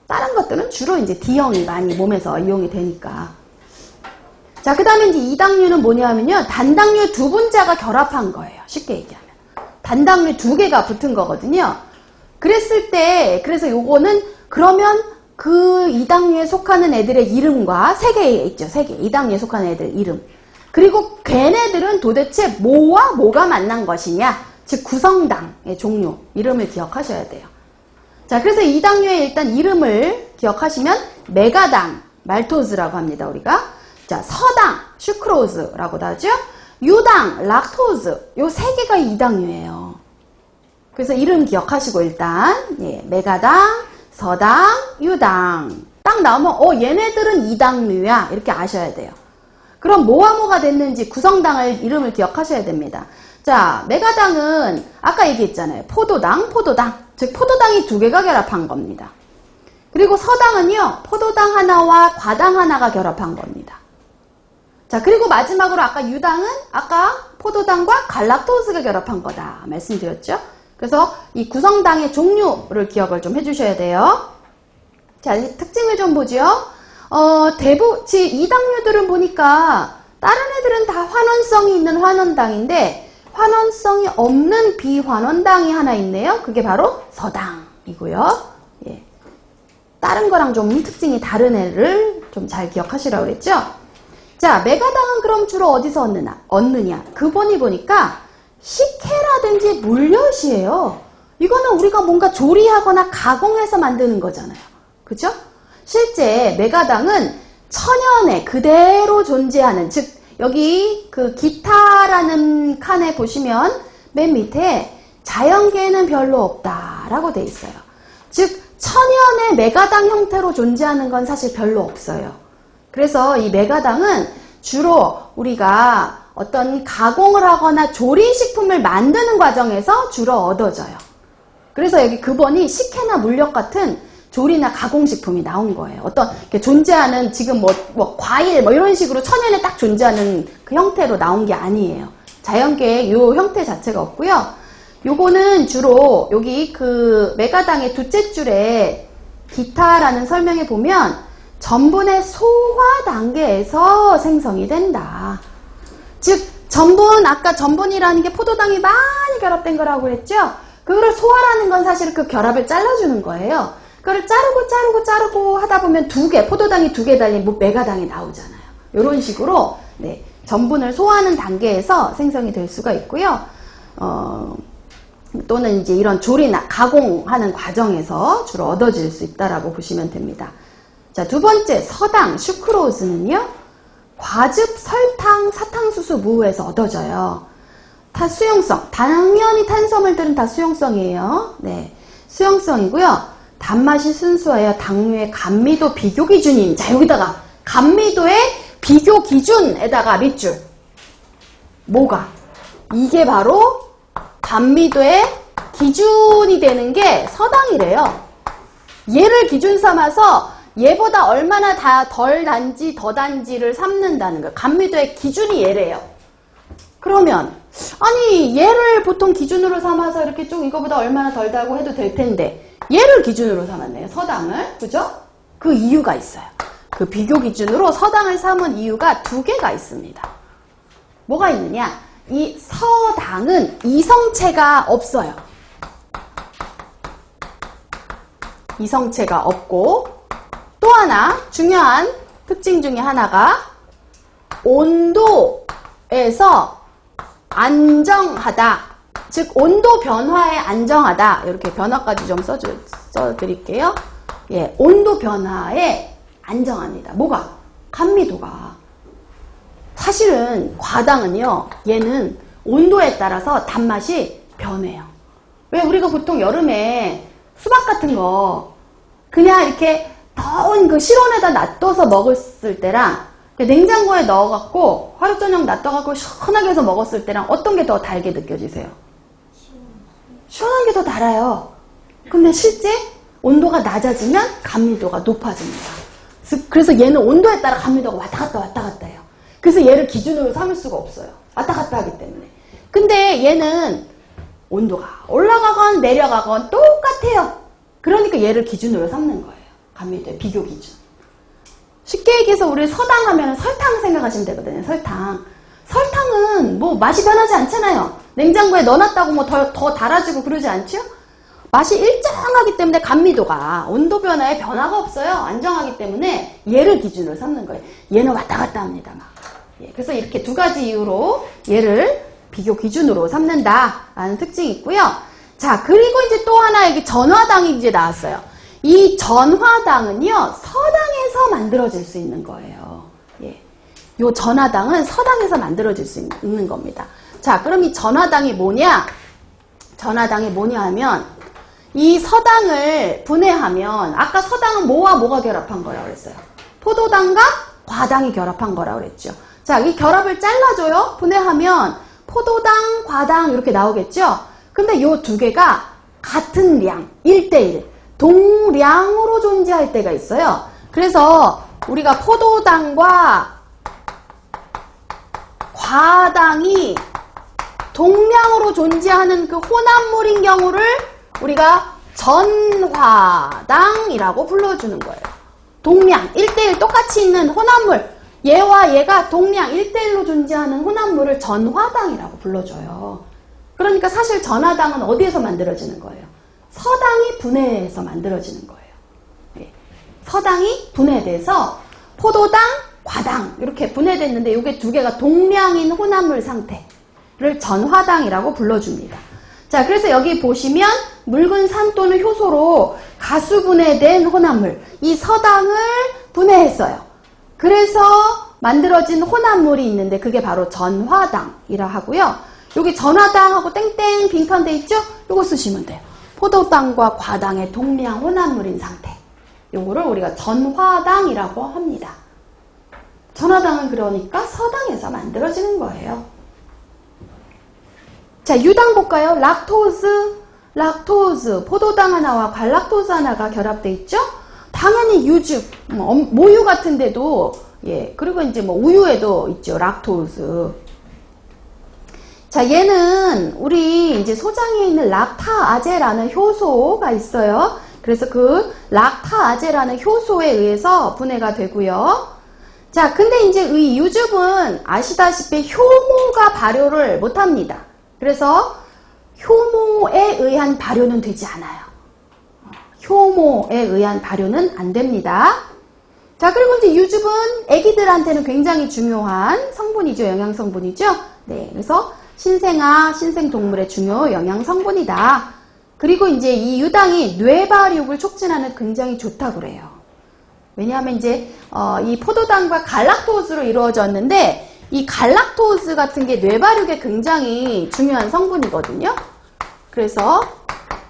다른 것들은 주로 이제 D형이 많이 몸에서 이용이 되니까. 자, 그 다음에 이제 이 당류는 뭐냐면요. 단당류 두 분자가 결합한 거예요. 쉽게 얘기하면. 단당류 두 개가 붙은 거거든요. 그랬을 때, 그래서 요거는 그러면 그 이 당류에 속하는 애들의 이름과 세 개 있죠. 세 개. 이 당류에 속하는 애들 이름. 그리고 걔네들은 도대체 뭐와 뭐가 만난 것이냐. 즉 구성당의 종류. 이름을 기억하셔야 돼요. 자, 그래서 이 당류의 일단 이름을 기억하시면 메가당, 말토즈라고 합니다. 우리가. 자, 서당, 슈크로즈라고도 하죠. 유당, 락토즈. 요 세 개가 이 당류예요. 그래서 이름 기억하시고 일단 메가당, 서당, 유당. 딱 나오면 얘네들은 이 당류야. 이렇게 아셔야 돼요. 그럼 뭐와 뭐가 됐는지 구성당을 이름을 기억하셔야 됩니다. 자, 메가당은 아까 얘기했잖아요. 포도당. 즉 포도당이 두 개가 결합한 겁니다. 그리고 서당은요. 포도당 하나와 과당 하나가 결합한 겁니다. 자, 그리고 마지막으로 아까 유당은 아까 포도당과 갈락토스가 결합한 거다 말씀드렸죠. 그래서 이 구성당의 종류를 기억을 좀 해주셔야 돼요. 자, 특징을 좀 보죠. 이 당류들은 보니까 다른 애들은 다 환원성이 있는 환원당인데 환원성이 없는 비환원당이 하나 있네요. 그게 바로 서당이고요. 예. 다른 거랑 좀 특징이 다른 애를 좀 잘 기억하시라고 그랬죠. 자, 메가당은 그럼 주로 어디서 얻느냐? 그분이 보니까 식혜라든지 물엿이에요. 이거는 우리가 뭔가 조리하거나 가공해서 만드는 거잖아요. 그죠? 실제 메가당은 천연에 그대로 존재하는, 즉 여기 그 기타라는 칸에 보시면 맨 밑에 자연계에는 별로 없다라고 돼 있어요. 즉 천연의 메가당 형태로 존재하는 건 사실 별로 없어요. 그래서 이 메가당은 주로 우리가 어떤 가공을 하거나 조리식품을 만드는 과정에서 주로 얻어져요. 그래서 여기 급원이 식혜나 물엿 같은 조리나 가공식품이 나온 거예요. 어떤 존재하는 지금 뭐 과일 뭐 이런 식으로 천연에 딱 존재하는 그 형태로 나온 게 아니에요. 자연계에 요 형태 자체가 없고요. 요거는 주로 여기 그 메가당의 둘째 줄에 기타라는 설명에 보면 전분의 소화 단계에서 생성이 된다. 즉 전분, 아까 전분이라는 게 포도당이 많이 결합된 거라고 했죠. 그거를 소화라는 건 사실 그 결합을 잘라주는 거예요. 그걸 자르고 하다 보면 포도당이 두 개 달린 메가당이 나오잖아요. 이런 식으로 전분을 소화하는 단계에서 생성이 될 수가 있고요. 또는 이제 이런 조리나 가공하는 과정에서 주로 얻어질 수 있다라고 보시면 됩니다. 자, 두 번째 서당, 슈크로즈는요. 과즙, 설탕, 사탕수수, 무에서 얻어져요. 다 수용성, 당연히 탄수화물들은 다 수용성이에요. 네, 수용성이고요. 단맛이 순수해요. 당류의 감미도 비교 기준인. 자, 여기다가 감미도의 비교 기준에다가 밑줄. 뭐가? 이게 바로 감미도의 기준이 되는 게 서당이래요. 얘를 기준 삼아서 얘보다 얼마나 덜 단지, 더 단지를 삼는다는 거예요. 감미도의 기준이 얘래요. 그러면 아니 얘를 보통 기준으로 삼아서 이렇게 좀 이거보다 얼마나 덜 달고 해도 될 텐데 얘를 기준으로 삼았네요. 서당을. 그죠? 그 이유가 있어요. 그 비교 기준으로 서당을 삼은 이유가 두 개가 있습니다. 뭐가 있느냐? 이 서당은 이성체가 없어요. 이성체가 없고, 또 하나 중요한 특징 중에 하나가 온도에서 안정하다. 즉 온도 변화에 안정하다. 이렇게 변화까지 좀 써드릴게요. 예, 온도 변화에 안정합니다. 뭐가? 감미도가. 사실은 과당은요, 얘는 온도에 따라서 단맛이 변해요. 왜 우리가 보통 여름에 수박 같은 거 그냥 이렇게 더운 그 실온에다 놔둬서 먹었을 때랑 냉장고에 넣어갖고 하루 저녁 놔둬갖고 시원하게 해서 먹었을 때랑 어떤 게 더 달게 느껴지세요? 시원한 게 더 달아요. 근데 실제 온도가 낮아지면 감미도가 높아집니다. 그래서 얘는 온도에 따라 감미도가 왔다 갔다 해요. 그래서 얘를 기준으로 삼을 수가 없어요. 왔다 갔다 하기 때문에. 근데 얘는 온도가 올라가건 내려가건 똑같아요. 그러니까 얘를 기준으로 삼는 거예요. 감미도의 비교 기준. 쉽게 얘기해서 우리 서당 하면 설탕 생각하시면 되거든요. 설탕은 뭐 맛이 변하지 않잖아요. 냉장고에 넣어놨다고 뭐 더 달아지고 그러지 않죠? 맛이 일정하기 때문에 감미도가 온도 변화에 변화가 없어요. 안정하기 때문에 얘를 기준으로 삼는 거예요. 얘는 왔다 갔다 합니다. 막. 예, 그래서 이렇게 두 가지 이유로 얘를 비교 기준으로 삼는다라는 특징이 있고요. 자, 그리고 이제 또 하나 여기 전화당이 이제 나왔어요. 이 전화당은요, 서당에서 만들어질 수 있는 거예요. 예. 요 전화당은 서당에서 만들어질 수 있는 겁니다. 자, 그럼 이 전화당이 뭐냐? 전화당이 뭐냐 하면, 이 서당을 분해하면, 아까 서당은 뭐와 뭐가 결합한 거라고 그랬어요? 포도당과 과당이 결합한 거라고 그랬죠. 자, 이 결합을 잘라줘요. 분해하면, 포도당, 과당 이렇게 나오겠죠? 근데 요 두 개가 같은 량, 1대1, 동량으로 존재할 때가 있어요. 그래서 우리가 포도당과 과당이 동량으로 존재하는 그 혼합물인 경우를 우리가 전화당이라고 불러주는 거예요. 동량, 1대1 똑같이 있는 혼합물, 얘와 얘가 동량 1대1로 존재하는 혼합물을 전화당이라고 불러줘요. 그러니까 사실 전화당은 어디에서 만들어지는 거예요? 서당이 분해해서 만들어지는 거예요. 네. 서당이 분해돼서 포도당, 과당 이렇게 분해됐는데 이게 두 개가 동량인 혼합물 상태를 전화당이라고 불러줍니다. 자, 그래서 여기 보시면 묽은 산 또는 효소로 가수 분해된 혼합물, 이 서당을 분해했어요. 그래서 만들어진 혼합물이 있는데 그게 바로 전화당이라 하고요. 여기 전화당하고 땡땡 빈칸돼 있죠? 이거 쓰시면 돼요. 포도당과 과당의 동량 혼합물인 상태. 요거를 우리가 전화당이라고 합니다. 전화당은 그러니까 서당에서 만들어지는 거예요. 자, 유당 볼까요? 락토즈, 포도당 하나와 갈락토즈 하나가 결합돼 있죠? 당연히 유즙, 모유 같은 데도, 예, 그리고 이제 뭐 우유에도 있죠, 락토즈. 자, 얘는 우리 이제 소장에 있는 락타아제라는 효소가 있어요. 그래서 그 락타아제라는 효소에 의해서 분해가 되고요. 자, 근데 이제 이 유즙은 아시다시피 효모가 발효를 못합니다. 그래서 효모에 의한 발효는 되지 않아요. 효모에 의한 발효는 안 됩니다. 자, 그리고 이제 유즙은 애기들한테는 굉장히 중요한 성분이죠. 영양 성분이죠. 네, 그래서 신생아, 신생동물의 중요 영양 성분이다. 그리고 이제 이 유당이 뇌발육을 촉진하는 굉장히 좋다고 그래요. 왜냐하면 이제 이 포도당과 갈락토즈로 이루어졌는데 이 갈락토즈 같은 게 뇌발육에 굉장히 중요한 성분이거든요. 그래서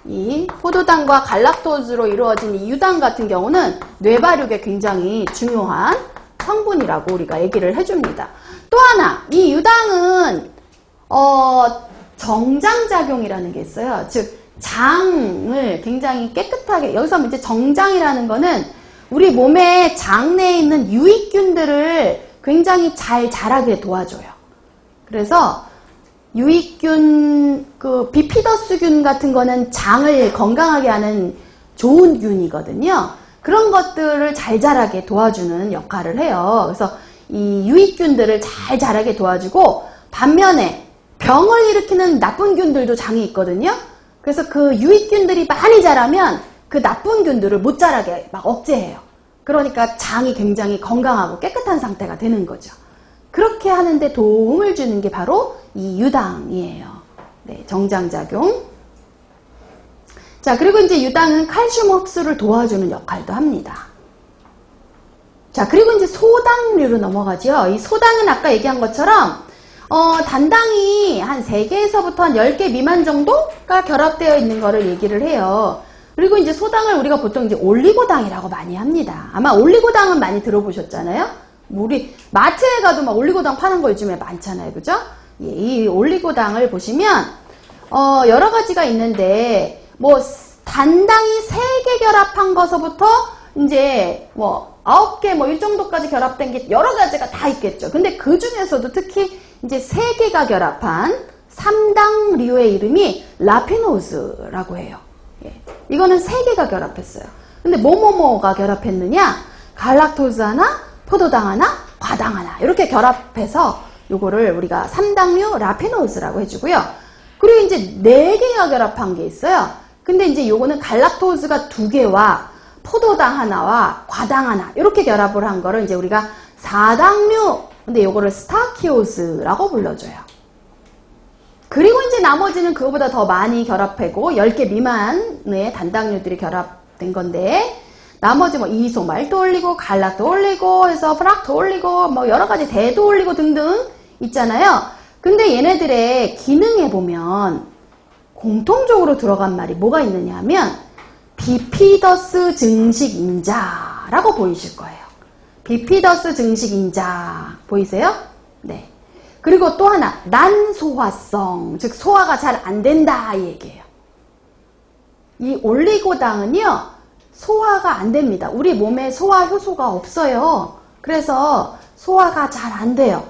이 포도당과 갈락토즈로 이루어진 이 유당 같은 경우는 뇌발육에 굉장히 중요한 성분이라고 우리가 얘기를 해줍니다. 또 하나, 이 유당은 정장작용이라는 게 있어요. 즉 장을 굉장히 깨끗하게, 여기서 이제 정장이라는 거는 우리 몸의 장내에 있는 유익균들을 굉장히 잘 자라게 도와줘요. 그래서 유익균, 그 비피더스균 같은 거는 장을 건강하게 하는 좋은 균이거든요. 그런 것들을 잘 자라게 도와주는 역할을 해요. 그래서 이 유익균들을 잘 자라게 도와주고, 반면에 병을 일으키는 나쁜 균들도 장에 있거든요. 그래서 그 유익균들이 많이 자라면 그 나쁜 균들을 못 자라게 막 억제해요. 그러니까 장이 굉장히 건강하고 깨끗한 상태가 되는 거죠. 그렇게 하는데 도움을 주는 게 바로 이 유당이에요. 네, 정장작용. 자, 그리고 이제 유당은 칼슘 흡수를 도와주는 역할도 합니다. 자, 그리고 이제 소당류로 넘어가죠. 이 소당은 아까 얘기한 것처럼 단당이 한 3개에서부터 한 10개 미만 정도가 결합되어 있는 거를 얘기를 해요. 그리고 이제 소당을 우리가 보통 이제 올리고당이라고 많이 합니다. 아마 올리고당은 많이 들어보셨잖아요. 우리 마트에 가도 막 올리고당 파는 거 요즘에 많잖아요. 그죠? 예, 이 올리고당을 보시면 여러 가지가 있는데 뭐 단당이 3개 결합한 것서부터 이제 뭐 9개 뭐 이 정도까지 결합된 게 여러 가지가 다 있겠죠. 근데 그 중에서도 특히 이제 3개가 결합한 3당류의 이름이 라피노즈라고 해요. 예. 이거는 3개가 결합했어요. 근데 뭐뭐뭐가 결합했느냐? 갈락토즈 하나, 포도당 하나, 과당 하나 이렇게 결합해서 요거를 우리가 3당류 라피노즈라고 해주고요. 그리고 이제 4개가 결합한 게 있어요. 근데 이제 요거는 갈락토즈가 2개와 포도당 하나와 과당 하나 이렇게 결합을 한 거를 이제 우리가 4당류, 근데 요거를 스타키오스라고 불러줘요. 그리고 이제 나머지는 그거보다 더 많이 결합하고 10개 미만의 단당류들이 결합된 건데 나머지 뭐 이소말도 올리고 갈락도 올리고 해서 프락도 올리고 뭐 여러 가지 대도 올리고 등등 있잖아요. 근데 얘네들의 기능에 보면 공통적으로 들어간 말이 뭐가 있느냐 하면 비피더스 증식인자라고 보이실 거예요. 비피더스 증식인자 보이세요? 네. 그리고 또 하나 난소화성, 즉 소화가 잘 안 된다 이 얘기예요. 이 올리고당은요 소화가 안 됩니다. 우리 몸에 소화 효소가 없어요. 그래서 소화가 잘 안 돼요.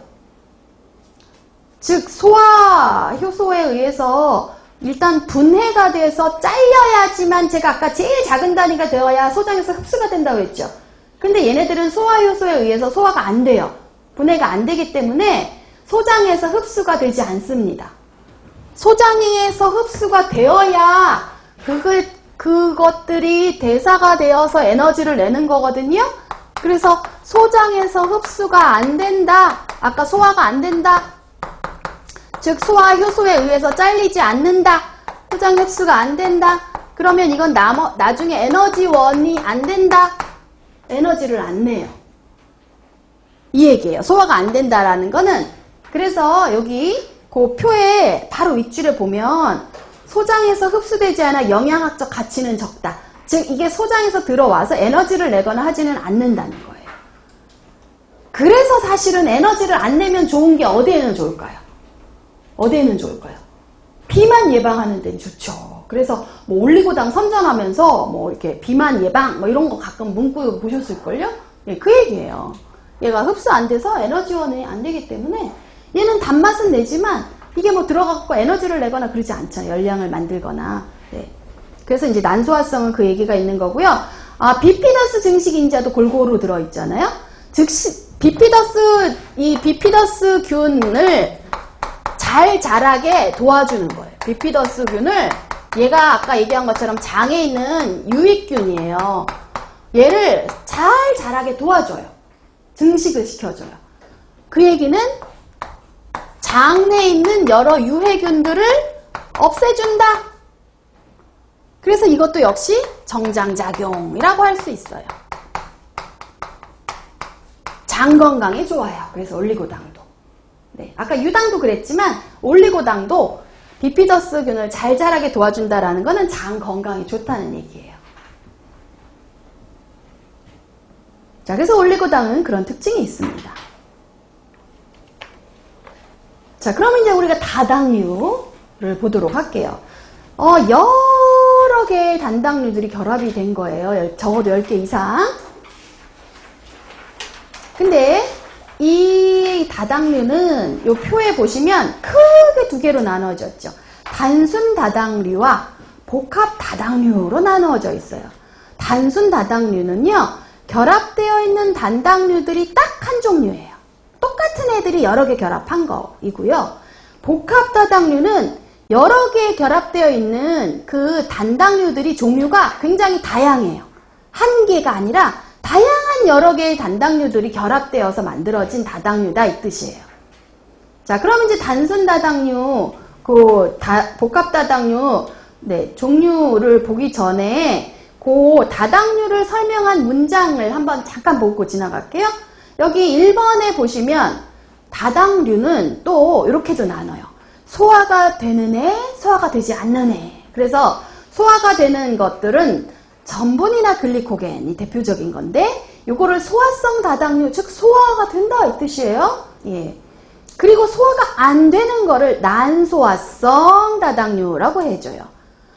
즉 소화 효소에 의해서 일단 분해가 돼서 잘려야지만 제가 아까 제일 작은 단위가 되어야 소장에서 흡수가 된다고 했죠. 근데 얘네들은 소화 효소에 의해서 소화가 안 돼요. 분해가 안 되기 때문에 소장에서 흡수가 되지 않습니다. 소장에서 흡수가 되어야 그것들이 대사가 되어서 에너지를 내는 거거든요. 그래서 소장에서 흡수가 안 된다. 아까 소화가 안 된다. 즉 소화 효소에 의해서 잘리지 않는다. 소장 흡수가 안 된다. 그러면 이건 나중에 에너지원이 안 된다. 에너지를 안 내요. 이 얘기예요. 소화가 안 된다라는 거는. 그래서 여기 그 표에 바로 윗줄에 보면 소장에서 흡수되지 않아 영양학적 가치는 적다. 즉 이게 소장에서 들어와서 에너지를 내거나 하지는 않는다는 거예요. 그래서 사실은 에너지를 안 내면 좋은 게 어디에는 좋을까요? 어디에는 좋을까요? 비만 예방하는 데는 좋죠. 그래서 뭐 올리고당 선전하면서 뭐 이렇게 비만 예방 뭐 이런 거 가끔 문구 보셨을걸요? 예, 그 얘기예요. 얘가 흡수 안 돼서 에너지원이 안 되기 때문에 얘는 단맛은 내지만 이게 뭐 들어가고 에너지를 내거나 그러지 않잖아요. 열량을 만들거나. 네. 그래서 이제 난소화성은 그 얘기가 있는 거고요. 아, 비피더스 증식인자도 골고루 들어있잖아요. 즉시 이 비피더스 균을 잘 자라게 도와주는 거예요. 비피더스 균을 얘가 아까 얘기한 것처럼 장에 있는 유익균이에요. 얘를 잘 자라게 도와줘요. 증식을 시켜줘요. 그 얘기는 장 내에 있는 여러 유해균들을 없애준다. 그래서 이것도 역시 정장작용이라고 할 수 있어요. 장 건강에 좋아요. 그래서 올리고당도. 네, 아까 유당도 그랬지만 올리고당도 비피더스균을 잘 자라게 도와준다라는 거는 장 건강에 좋다는 얘기예요. 자, 그래서 올리고당은 그런 특징이 있습니다. 자, 그러면 이제 우리가 다당류를 보도록 할게요. 여러 개의 단당류들이 결합이 된 거예요. 적어도 10개 이상. 근데 이 다당류는 이 표에 보시면 크게 두 개로 나눠졌죠. 단순 다당류와 복합 다당류로 나누어져 있어요. 단순 다당류는요, 결합되어 있는 단당류들이 딱 한 종류예요. 똑같은 애들이 여러 개 결합한 거이고요. 복합 다당류는 여러 개 결합되어 있는 그 단당류들이 종류가 굉장히 다양해요. 한 개가 아니라 다양한 여러 개의 단당류들이 결합되어서 만들어진 다당류다 이 뜻이에요. 자, 그럼 이제 단순 다당류, 복합 다당류 종류를 보기 전에 그 다당류를 설명한 문장을 한번 잠깐 보고 지나갈게요. 여기 1번에 보시면 다당류는 또 이렇게도 나눠요. 소화가 되는 애, 소화가 되지 않는 애. 그래서 소화가 되는 것들은 전분이나 글리코겐이 대표적인 건데 요거를 소화성 다당류, 즉 소화가 된다 이 뜻이에요. 예. 그리고 소화가 안 되는 거를 난소화성 다당류라고 해줘요.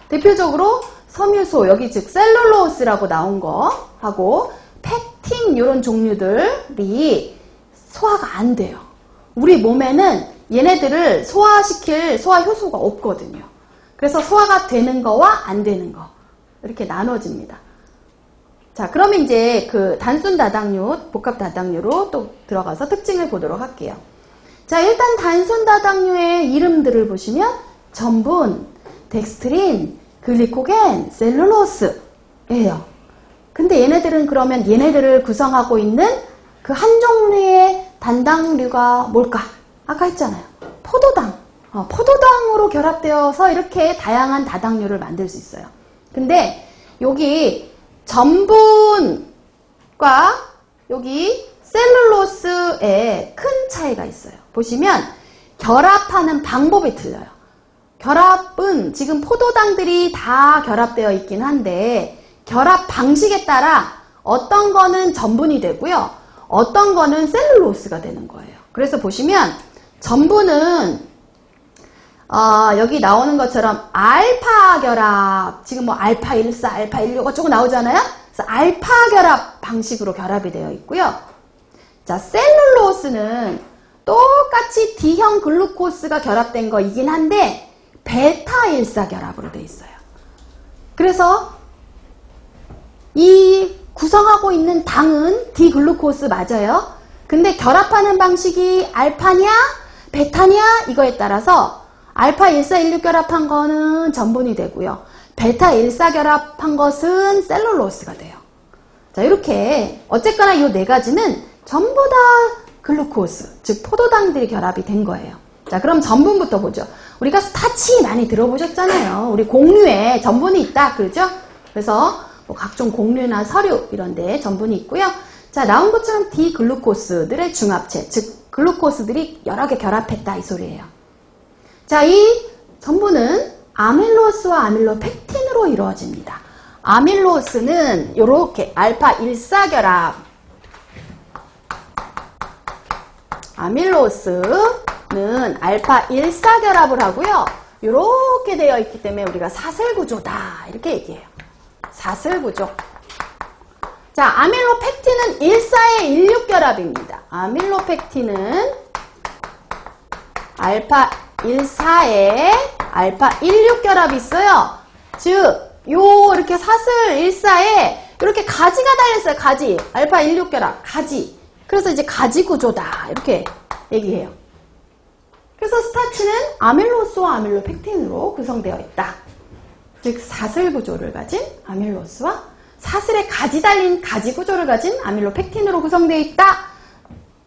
대표적으로 섬유소, 여기 즉 셀룰로스라고 나온 거 하고 팩틴 이런 종류들이 소화가 안 돼요. 우리 몸에는 얘네들을 소화시킬 소화 효소가 없거든요. 그래서 소화가 되는 거와 안 되는 거 이렇게 나눠집니다. 자, 그러면 이제 그 단순 다당류, 복합 다당류로 또 들어가서 특징을 보도록 할게요. 자, 일단 단순 다당류의 이름들을 보시면 전분, 덱스트린, 글리코겐, 셀룰로스예요. 근데 얘네들은 그러면 얘네들을 구성하고 있는 그 한 종류의 단당류가 뭘까? 아까 했잖아요. 포도당. 포도당으로 결합되어서 이렇게 다양한 다당류를 만들 수 있어요. 근데 여기 전분과 여기 셀룰로스에 큰 차이가 있어요. 보시면 결합하는 방법이 틀려요. 결합은 지금 포도당들이 다 결합되어 있긴 한데 결합 방식에 따라 어떤 거는 전분이 되고요. 어떤 거는 셀룰로스가 되는 거예요. 그래서 보시면 전분은 여기 나오는 것처럼 알파 결합, 지금 뭐 알파 14, 알파 16 어쩌고 나오잖아요. 그래서 알파 결합 방식으로 결합이 되어 있고요. 자, 셀룰로스는 똑같이 D형 글루코스가 결합된 거이긴 한데 베타 14 결합으로 되어 있어요. 그래서 이 구성하고 있는 당은 D글루코스 맞아요. 근데 결합하는 방식이 알파냐 베타냐 이거에 따라서 알파 14, 16 결합한 거는 전분이 되고요. 베타 14 결합한 것은 셀룰로스가 돼요. 자, 이렇게 어쨌거나 이 네 가지는 전부 다 글루코스, 즉 포도당들이 결합이 된 거예요. 자, 그럼 전분부터 보죠. 우리가 스타치 많이 들어보셨잖아요. 우리 곡류에 전분이 있다 그러죠? 그래서 뭐 각종 곡류나 서류 이런 데 전분이 있고요. 자, 나온 것처럼 D글루코스들의 중합체, 즉 글루코스들이 여러 개 결합했다 이 소리예요. 자, 이 전분은 아밀로스와 아밀로펙틴으로 이루어집니다. 아밀로스는 이렇게 알파 14 결합, 아밀로스는 알파 14 결합을 하고요. 이렇게 되어 있기 때문에 우리가 사슬구조다 이렇게 얘기해요. 사슬구조. 자, 아밀로펙틴은 14의 16 결합입니다. 아밀로펙틴은 알파 14에 알파 16 결합이 있어요. 즉, 이렇게 사슬 14에 이렇게 가지가 달려있어요. 가지. 알파 16 결합. 가지. 그래서 이제 가지 구조다. 이렇게 얘기해요. 그래서 스타치는 아밀로스와 아밀로펙틴으로 구성되어 있다. 즉, 사슬 구조를 가진 아밀로스와 사슬에 가지 달린 가지 구조를 가진 아밀로펙틴으로 구성되어 있다.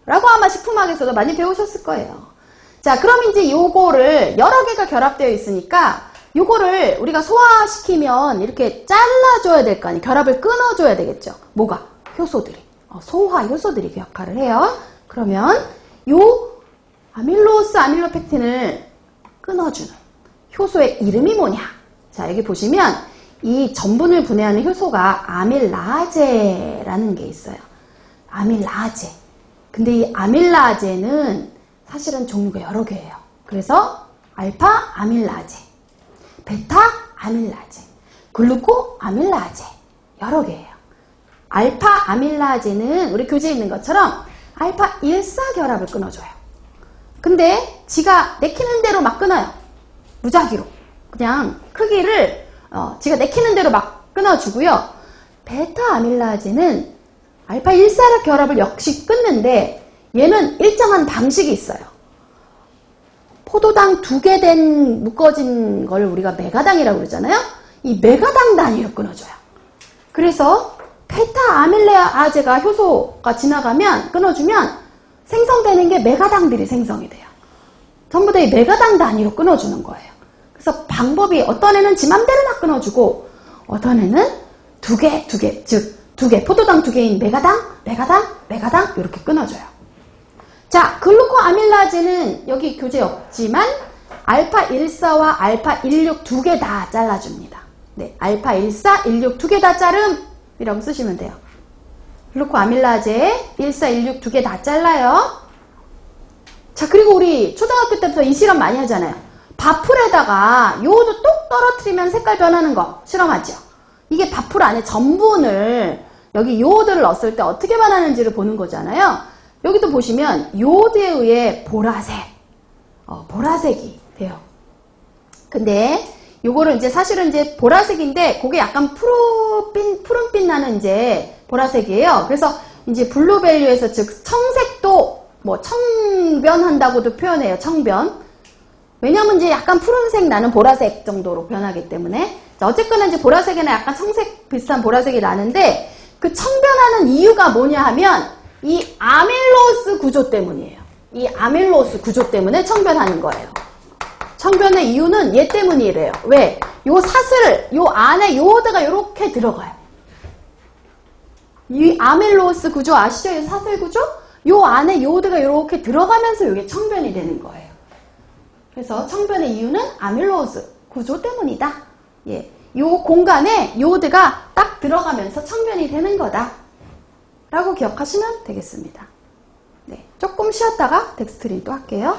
라고 아마 식품학에서도 많이 배우셨을 거예요. 자, 그럼 이제 요거를 여러 개가 결합되어 있으니까 요거를 우리가 소화시키면 이렇게 잘라줘야 될 거 아니에요. 결합을 끊어줘야 되겠죠. 뭐가? 효소들이. 소화 효소들이 그 역할을 해요. 그러면 요 아밀로스, 아밀로펙틴을 끊어주는 효소의 이름이 뭐냐? 자, 여기 보시면 이 전분을 분해하는 효소가 아밀라제라는 게 있어요. 아밀라제. 근데 이 아밀라제는 사실은 종류가 여러 개예요. 그래서 알파 아밀라제, 베타 아밀라제, 글루코 아밀라제 여러 개예요. 알파 아밀라제는 우리 교재에 있는 것처럼 알파 14 결합을 끊어줘요. 근데 지가 내키는 대로 막 끊어요. 무작위로. 그냥 크기를 지가 내키는 대로 막 끊어주고요. 베타 아밀라제는 알파 14 결합을 역시 끊는데 얘는 일정한 방식이 있어요. 포도당 2개 된 묶어진 걸 우리가 메가당이라고 그러잖아요. 이 메가당 단위로 끊어줘요. 그래서 베타 아밀레아제가 효소가 지나가면 끊어주면 생성되는 게 메가당들이 생성이 돼요. 전부 다 이 메가당 단위로 끊어주는 거예요. 그래서 방법이 어떤 애는 지 맘대로 다 끊어주고 어떤 애는 2개, 즉 2개, 포도당 2개인 메가당 이렇게 끊어줘요. 자, 글루코아밀라제는 여기 교재 없지만 알파14와 알파16 2개 다 잘라줍니다. 네, 알파14, 16 2개 다 자름이라고 쓰시면 돼요. 글루코아밀라제 14, 16 2개 다 잘라요. 자, 그리고 우리 초등학교 때부터 이 실험 많이 하잖아요. 밥풀에다가 요오드 똑 떨어뜨리면 색깔 변하는 거 실험하죠. 이게 밥풀 안에 전분을 여기 요오드를 넣었을 때 어떻게 변하는지를 보는 거잖아요. 여기도 보시면 요오드에 의해 보라색이 돼요. 근데 요거를 이제 사실은 이제 보라색인데 그게 약간 푸른빛 나는 이제 보라색이에요. 그래서 이제 블루밸류에서 즉 청색도 뭐 청변한다고도 표현해요. 청변. 왜냐면 이제 약간 푸른색 나는 보라색 정도로 변하기 때문에. 자, 어쨌거나 이제 보라색이나 약간 청색 비슷한 보라색이 나는데 그 청변하는 이유가 뭐냐 하면 이 아밀로스 구조 때문이에요. 이 아밀로스 구조 때문에 청변하는 거예요. 청변의 이유는 얘 때문이래요. 왜? 요 사슬, 요 안에 요오드가 이렇게 들어가요. 이 아밀로스 구조 아시죠? 이 사슬 구조? 요 안에 요오드가 이렇게 들어가면서 이게 청변이 되는 거예요. 그래서 청변의 이유는 아밀로스 구조 때문이다. 예. 요 공간에 요오드가 딱 들어가면서 청변이 되는 거다. 라고 기억하시면 되겠습니다. 네. 조금 쉬었다가 덱스트린 또 할게요.